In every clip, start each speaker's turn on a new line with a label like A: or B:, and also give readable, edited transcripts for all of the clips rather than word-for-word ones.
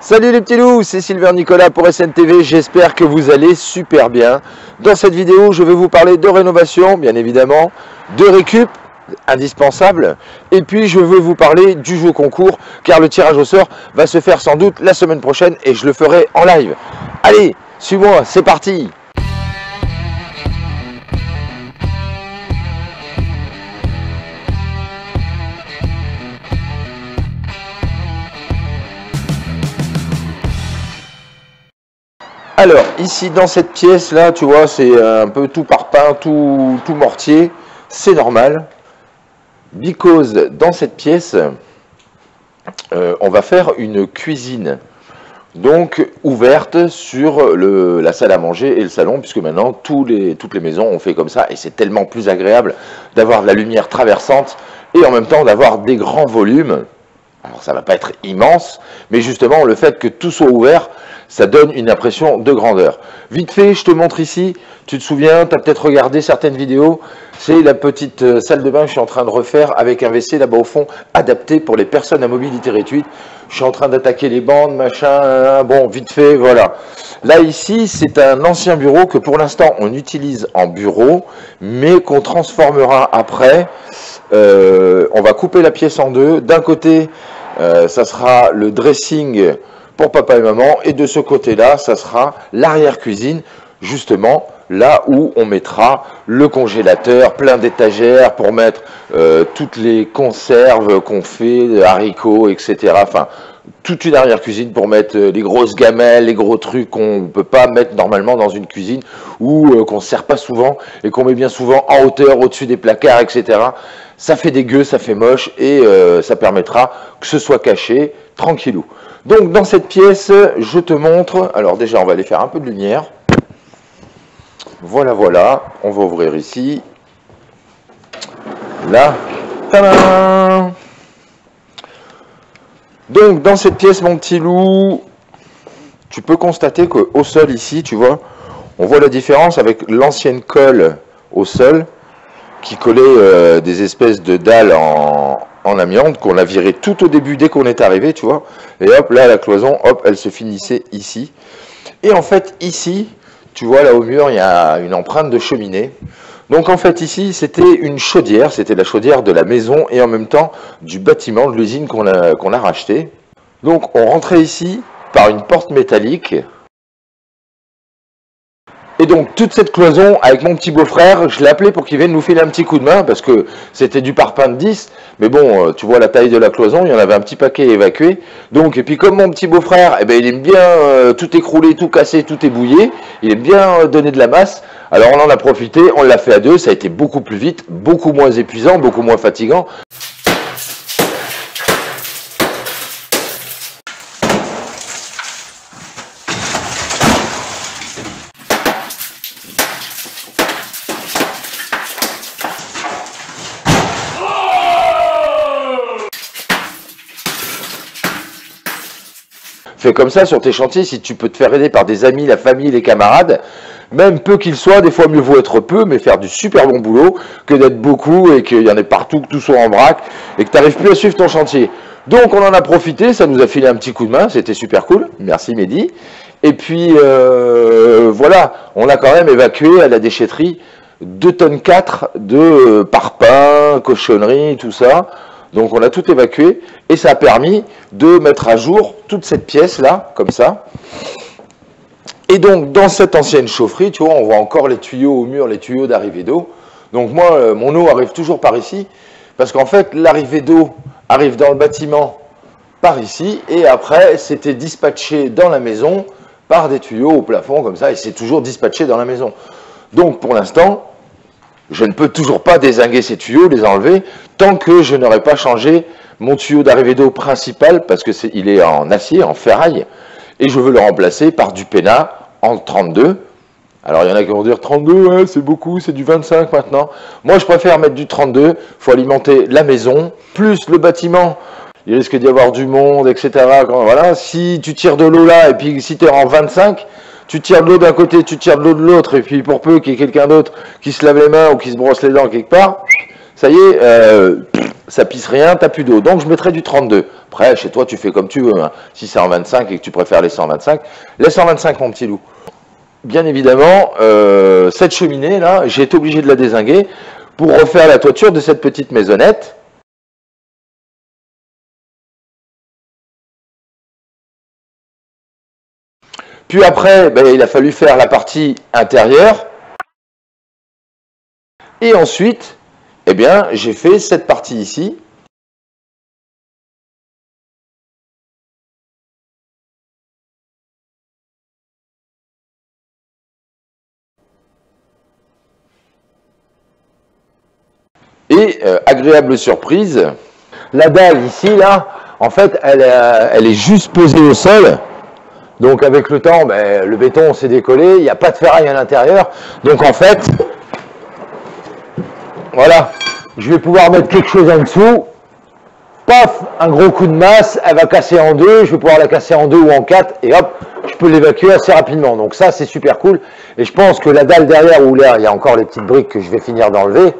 A: Salut les petits loups, c'est Sylvain Nicolas pour SNTV, j'espère que vous allez super bien. Dans cette vidéo, je vais vous parler de rénovation, bien évidemment, de récup, indispensable, et puis je veux vous parler du jeu concours, car le tirage au sort va se faire sans doute la semaine prochaine et je le ferai en live. Allez, suis-moi, c'est parti! Alors, ici, dans cette pièce-là, tu vois, c'est un peu tout parpaing, tout mortier. C'est normal. Because, dans cette pièce, on va faire une cuisine. Donc, ouverte sur la salle à manger et le salon, puisque maintenant, toutes les maisons ont fait comme ça. Et c'est tellement plus agréable d'avoir de la lumière traversante et en même temps d'avoir des grands volumes. Alors, ça ne va pas être immense, mais justement, le fait que tout soit ouvert, ça donne une impression de grandeur. Vite fait, je te montre ici, tu te souviens, tu as peut-être regardé certaines vidéos, c'est la petite salle de bain que je suis en train de refaire avec un WC là-bas au fond, adapté pour les personnes à mobilité réduite. Je suis en train d'attaquer les bandes, machin, bon, vite fait, voilà. Là, ici, c'est un ancien bureau que pour l'instant, on utilise en bureau, mais qu'on transformera après. On va couper la pièce en deux. D'un côté, ça sera le dressing pour papa et maman, et de ce côté-là, ça sera l'arrière-cuisine, justement, là où on mettra le congélateur, plein d'étagères pour mettre toutes les conserves qu'on fait, haricots, etc. Enfin, toute une arrière-cuisine pour mettre les grosses gamelles, les gros trucs qu'on ne peut pas mettre normalement dans une cuisine ou qu'on ne sert pas souvent et qu'on met bien souvent en hauteur, au-dessus des placards, etc. Ça fait dégueu, ça fait moche et ça permettra que ce soit caché, tranquillou. Donc dans cette pièce, je te montre, alors déjà on va aller faire un peu de lumière. Voilà, voilà, on va ouvrir ici. Là, tadam! Donc dans cette pièce, mon petit loup, tu peux constater qu'au sol ici, tu vois, on voit la différence avec l'ancienne colle au sol qui collait des espèces de dalles en amiante qu'on a viré tout au début dès qu'on est arrivé, tu vois. Et hop, là, la cloison, hop, elle se finissait ici. Et en fait, ici, tu vois, là au mur, il y a une empreinte de cheminée. Donc en fait, ici, c'était une chaudière, c'était la chaudière de la maison et en même temps du bâtiment de l'usine qu'on a racheté. Donc on rentrait ici par une porte métallique. Et donc toute cette cloison, avec mon petit beau-frère, je l'ai appelé pour qu'il vienne nous filer un petit coup de main, parce que c'était du parpaing de 10, mais bon, tu vois la taille de la cloison, il y en avait un petit paquet évacué. Donc, et puis comme mon petit beau-frère, eh ben, il aime bien tout écrouler, tout casser, tout ébouiller, il aime bien donner de la masse, alors on en a profité, on l'a fait à deux, ça a été beaucoup plus vite, beaucoup moins épuisant, beaucoup moins fatigant. Fais comme ça sur tes chantiers, si tu peux te faire aider par des amis, la famille, les camarades, même peu qu'ils soient, des fois mieux vaut être peu, mais faire du super bon boulot que d'être beaucoup et qu'il y en ait partout, que tout soit en vrac et que tu n'arrives plus à suivre ton chantier. Donc on en a profité, ça nous a filé un petit coup de main, c'était super cool, merci Mehdi. Et puis voilà, on a quand même évacué à la déchetterie 2,4 tonnes de parpaing, cochonneries, tout ça. Donc on a tout évacué et ça a permis de mettre à jour toute cette pièce là, comme ça. Et donc dans cette ancienne chaufferie, tu vois, on voit encore les tuyaux au mur, les tuyaux d'arrivée d'eau. Donc moi, mon eau arrive toujours par ici, parce qu'en fait l'arrivée d'eau arrive dans le bâtiment par ici, et après c'était dispatché dans la maison par des tuyaux au plafond comme ça, et c'est toujours dispatché dans la maison. Donc pour l'instant, je ne peux toujours pas dézinguer ces tuyaux, les enlever, tant que je n'aurai pas changé mon tuyau d'arrivée d'eau principal, parce que il est en acier, en ferraille, et je veux le remplacer par du Pénat en 32. Alors il y en a qui vont dire 32, ouais, c'est beaucoup, c'est du 25 maintenant. Moi je préfère mettre du 32, il faut alimenter la maison, plus le bâtiment. Il risque d'y avoir du monde, etc. Voilà. Si tu tires de l'eau là, et puis si tu es en 25, tu tires de l'eau d'un côté, tu tires de l'eau de l'autre, et puis pour peu qu'il y ait quelqu'un d'autre qui se lave les mains ou qui se brosse les dents quelque part, ça y est, ça pisse rien, t'as plus d'eau. Donc je mettrai du 32. Après, chez toi, tu fais comme tu veux. Hein. Si c'est en 25 et que tu préfères les 125, laisse en 25, mon petit loup. Bien évidemment, cette cheminée là, j'ai été obligé de la dézinguer pour refaire la toiture de cette petite maisonnette. Puis après, ben, il a fallu faire la partie intérieure. Et ensuite, eh bien, j'ai fait cette partie ici. Et agréable surprise, la dalle ici, là, en fait, elle est juste posée au sol. Donc avec le temps, ben, le béton s'est décollé, il n'y a pas de ferraille à l'intérieur. Donc en fait, voilà, je vais pouvoir mettre quelque chose en dessous. Paf, un gros coup de masse, elle va casser en deux, je vais pouvoir la casser en deux ou en quatre, et hop, je peux l'évacuer assez rapidement. Donc ça, c'est super cool. Et je pense que la dalle derrière, où là, il y a encore les petites briques que je vais finir d'enlever,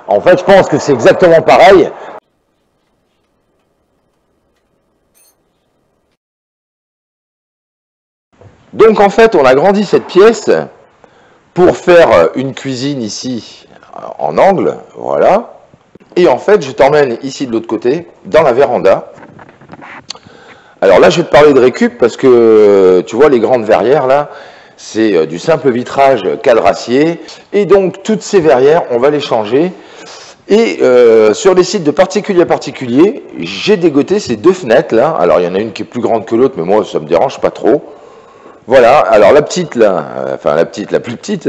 A: en fait, je pense que c'est exactement pareil. Donc en fait, on a grandi cette pièce pour faire une cuisine ici en angle, voilà. Et en fait, je t'emmène ici de l'autre côté, dans la véranda. Alors là, je vais te parler de récup parce que tu vois les grandes verrières là, c'est du simple vitrage cadrassier. Et donc toutes ces verrières, on va les changer. Et sur les sites de particulier à particulier, j'ai dégoté ces deux fenêtres là. Alors il y en a une qui est plus grande que l'autre, mais moi ça me dérange pas trop. Voilà, alors la petite là, enfin la plus petite,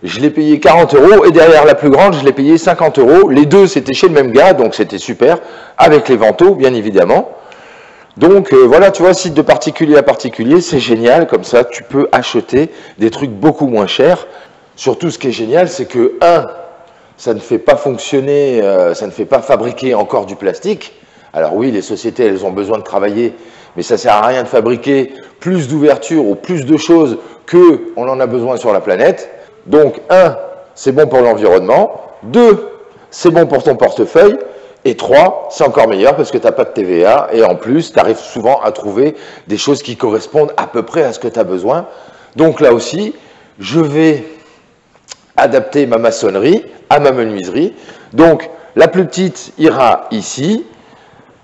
A: je l'ai payé 40 € et derrière la plus grande, je l'ai payé 50 €. Les deux c'était chez le même gars, donc c'était super, avec les vantaux bien évidemment. Donc voilà, tu vois, site de particulier à particulier, c'est génial, comme ça tu peux acheter des trucs beaucoup moins chers. Surtout ce qui est génial, c'est que ça ne fait pas fonctionner, ça ne fait pas fabriquer encore du plastique. Alors oui, les sociétés, elles ont besoin de travailler, mais ça ne sert à rien de fabriquer plus d'ouverture ou plus de choses qu'on en a besoin sur la planète. Donc, c'est bon pour l'environnement. 2, c'est bon pour ton portefeuille. Et 3, c'est encore meilleur parce que tu n'as pas de TVA. Et en plus, tu arrives souvent à trouver des choses qui correspondent à peu près à ce que tu as besoin. Donc là aussi, je vais adapter ma maçonnerie à ma menuiserie. Donc, la plus petite ira ici.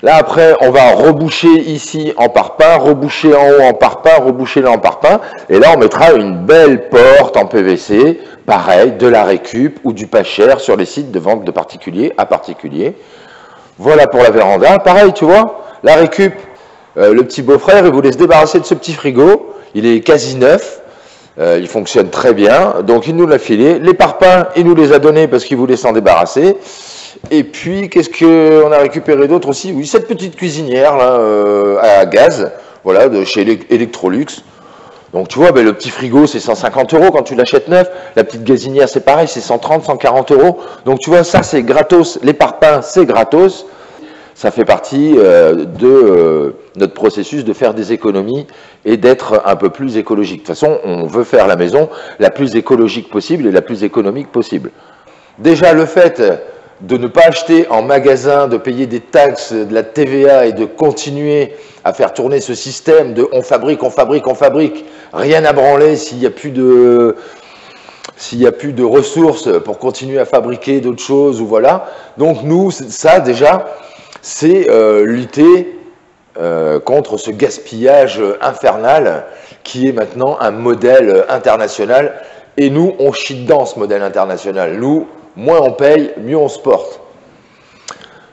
A: Là, après, on va reboucher ici en parpaing, reboucher en haut en parpaing, reboucher là en parpaing. Et là, on mettra une belle porte en PVC, pareil, de la récup ou du pas cher sur les sites de vente de particulier à particulier. Voilà pour la véranda. Pareil, tu vois, la récup, le petit beau-frère, il voulait se débarrasser de ce petit frigo. Il est quasi neuf. Il fonctionne très bien. Donc, il nous l'a filé. Les parpaings, il nous les a donnés parce qu'il voulait s'en débarrasser. Et puis, qu'est-ce qu'on a récupéré d'autre aussi? Oui, cette petite cuisinière là, à gaz, voilà, de chez Electrolux. Donc, tu vois, ben, le petit frigo, c'est 150 € quand tu l'achètes neuf. La petite gazinière, c'est pareil, c'est 130, 140 €. Donc, tu vois, ça, c'est gratos. Les parpaings, c'est gratos. Ça fait partie de notre processus de faire des économies et d'être un peu plus écologique. De toute façon, on veut faire la maison la plus écologique possible et la plus économique possible. Déjà, le fait de ne pas acheter en magasin, de payer des taxes, de la TVA et de continuer à faire tourner ce système de on fabrique, rien à branler s'il n'y a plus de ressources pour continuer à fabriquer d'autres choses ou voilà. Donc nous, ça déjà, c'est lutter contre ce gaspillage infernal qui est maintenant un modèle international. Et nous, on chie dedans ce modèle international. Nous, moins on paye, mieux on se porte.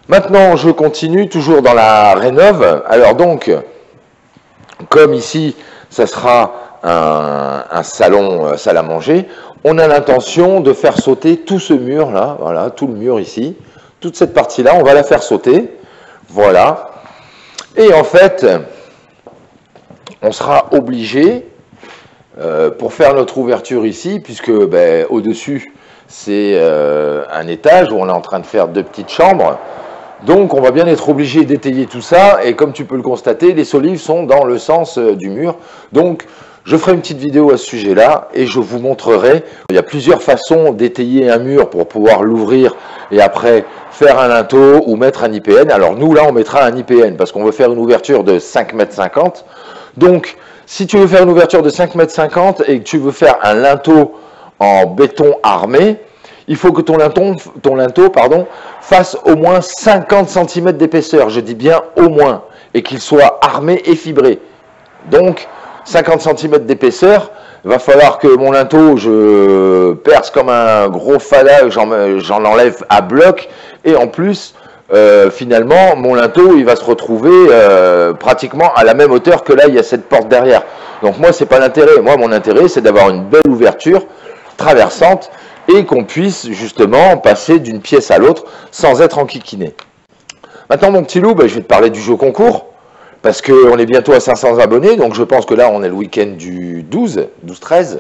A: Maintenant, je continue, toujours dans la rénov. Alors donc, comme ici, ça sera un salon, salle à manger, on a l'intention de faire sauter tout ce mur-là, voilà, tout le mur ici, toute cette partie-là, on va la faire sauter, voilà. Et en fait, on sera obligé, pour faire notre ouverture ici, puisque ben, au-dessus, c'est un étage où on est en train de faire 2 petites chambres. Donc on va bien être obligé d'étayer tout ça. Et comme tu peux le constater, les solives sont dans le sens du mur. Donc Je ferai une petite vidéo à ce sujet-là et je vous montrerai. Il y a plusieurs façons d'étayer un mur pour pouvoir l'ouvrir et après faire un linteau ou mettre un IPN. Alors nous, là, on mettra un IPN parce qu'on veut faire une ouverture de 5,50 m. Donc, si tu veux faire une ouverture de 5,50 m et que tu veux faire un linteau en béton armé, il faut que ton linteau fasse au moins 50 cm d'épaisseur. Je dis bien au moins. Et qu'il soit armé et fibré. Donc, 50 cm d'épaisseur, il va falloir que mon linteau, je perce comme un gros fada, j'en enlève à bloc, et en plus, finalement, mon linteau, il va se retrouver pratiquement à la même hauteur que là, il y a cette porte derrière. Donc moi, c'est pas l'intérêt. Moi, mon intérêt, c'est d'avoir une belle ouverture traversante, et qu'on puisse justement passer d'une pièce à l'autre sans être enquiquiné. Maintenant, mon petit loup, je vais te parler du jeu concours. Parce qu'on est bientôt à 500 abonnés, donc je pense que là, on est le week-end du 12-13.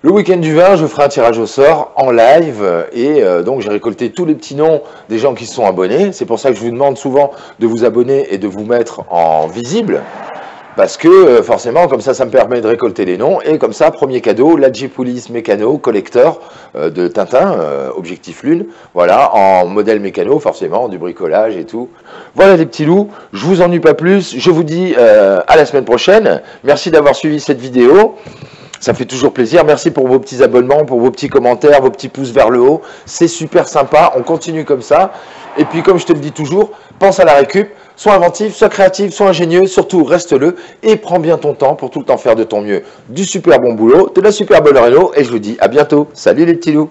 A: Le week-end du 20, je ferai un tirage au sort en live, et donc j'ai récolté tous les petits noms des gens qui se sont abonnés. C'est pour ça que je vous demande souvent de vous abonner et de vous mettre en visible, parce que forcément, comme ça me permet de récolter les noms, et comme ça, premier cadeau, la Jeep Police Mécano Collector de Tintin, Objectif Lune, voilà, en modèle mécano, forcément, du bricolage et tout. Voilà les petits loups, je vous ennuie pas plus, je vous dis à la semaine prochaine. Merci d'avoir suivi cette vidéo, ça fait toujours plaisir. Merci pour vos petits abonnements, pour vos petits commentaires, vos petits pouces vers le haut, c'est super sympa, on continue comme ça. Et puis comme je te le dis toujours, pense à la récup, sois inventif, sois créatif, sois ingénieux, surtout reste-le et prends bien ton temps pour tout le temps faire de ton mieux. Du super bon boulot, de la super bonne réno, et je vous dis à bientôt. Salut les petits loups.